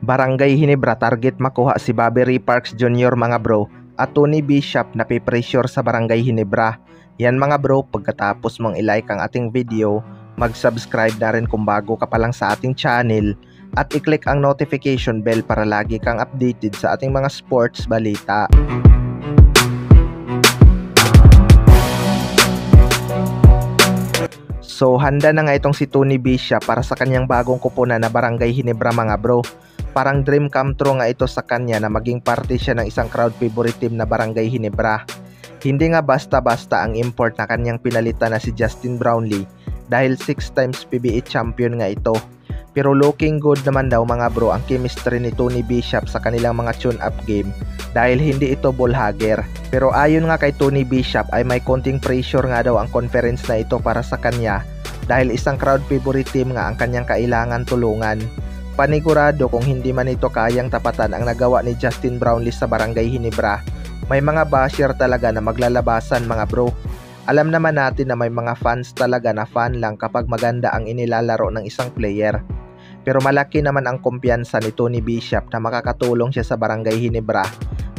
Barangay Ginebra target makuha si Bobby Ray Parks Jr. mga bro at Tony Bishop na pipressure sa Barangay Ginebra. Yan mga bro, pagkatapos mong ilike ang ating video, mag-subscribe na rin kung bago ka pa lang sa ating channel at i-click ang notification bell para lagi kang updated sa ating mga sports balita. So handa na nga itong si Tony Bishop para sa kanyang bagong kupunan na Barangay Ginebra mga bro. Parang dream come true nga ito sa kanya na maging parte siya ng isang crowd favorite team na Barangay Ginebra. Hindi nga basta-basta ang import na kanyang pinalitan na si Justin Brownlee dahil 6 times PBA champion nga ito. Pero looking good naman daw mga bro ang chemistry ni Tony Bishop sa kanilang mga tune-up game dahil hindi ito ball hugger. Pero ayon nga kay Tony Bishop ay may konting pressure nga daw ang conference na ito para sa kanya dahil isang crowd favorite team nga ang kanyang kailangan tulungan. Panigurado kung hindi man ito kayang tapatan ang nagawa ni Justin Brownlee sa Barangay Ginebra, may mga basher talaga na maglalabasan mga bro. Alam naman natin na may mga fans talaga na fan lang kapag maganda ang inilalaro ng isang player. Pero malaki naman ang kumpiyansa ni Tony Bishop na makakatulong siya sa Barangay Ginebra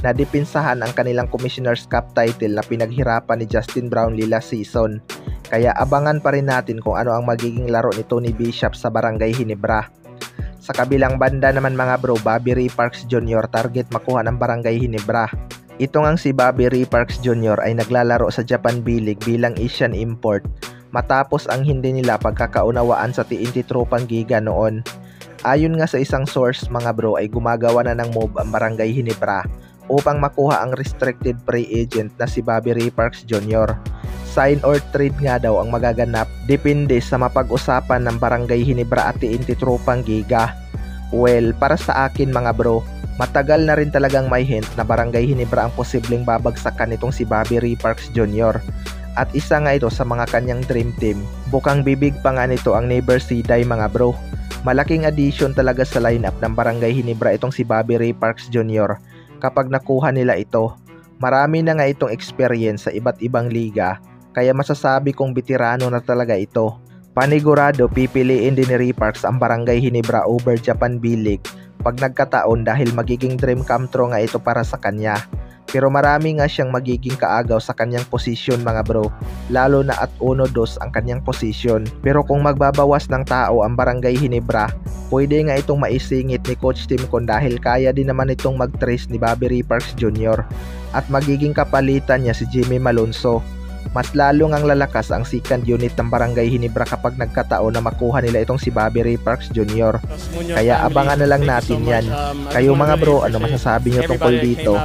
na dipinsahan ang kanilang Commissioner's Cup title na pinaghirapan ni Justin Brownlee last season. Kaya abangan pa rin natin kung ano ang magiging laro ni Tony Bishop sa Barangay Ginebra. Sa kabilang banda naman mga bro, Bobby Ray Parks Jr. target makuha ng Barangay Ginebra. Ito ngang si Bobby Ray Parks Jr. ay naglalaro sa Japan B-League bilang Asian import matapos ang hindi nila pagkakaunawaan sa TNT Tropang Giga noon. Ayon nga sa isang source mga bro ay gumagawa na ng move ang Barangay Ginebra upang makuha ang restricted free agent na si Bobby Ray Parks Jr. Sign or trade nga daw ang magaganap depende sa mapag-usapan ng Barangay Ginebra at TNT Tropang Giga. Well, para sa akin mga bro, matagal na rin talagang may hint na Barangay Ginebra ang posibleng babagsakan nitong si Bobby Ray Parks Jr. At isa nga ito sa mga kanyang dream team. Bukang bibig pa nga nito ang Never See Die mga bro. Malaking addition talaga sa lineup ng Barangay Ginebra itong si Bobby Ray Parks Jr. kapag nakuha nila ito. Marami na nga itong experience sa iba't ibang liga, kaya masasabi kong veterano na talaga ito. Panigurado pipiliin din ni Ray Parks ang Barangay Ginebra over Japan B-League pag nagkataon dahil magiging dream come true nga ito para sa kanya. Pero marami nga siyang magiging kaagaw sa kanyang posisyon mga bro, lalo na at 1-2 ang kanyang posisyon. Pero kung magbabawas ng tao ang Barangay Ginebra, pwede nga itong maisingit ni Coach Tim Con dahil kaya din naman itong mag-trace ni Bobby Ray Parks Jr. at magiging kapalitan niya si Jimmy Malonzo. Mas lalo ngang lalakas ang second unit ng Barangay Ginebra kapag nagkataon na makuha nila itong si Bobby Ray Parks Jr. Kaya abangan na lang natin yan. Kayo mga bro, ano masasabi nyo tungkol dito?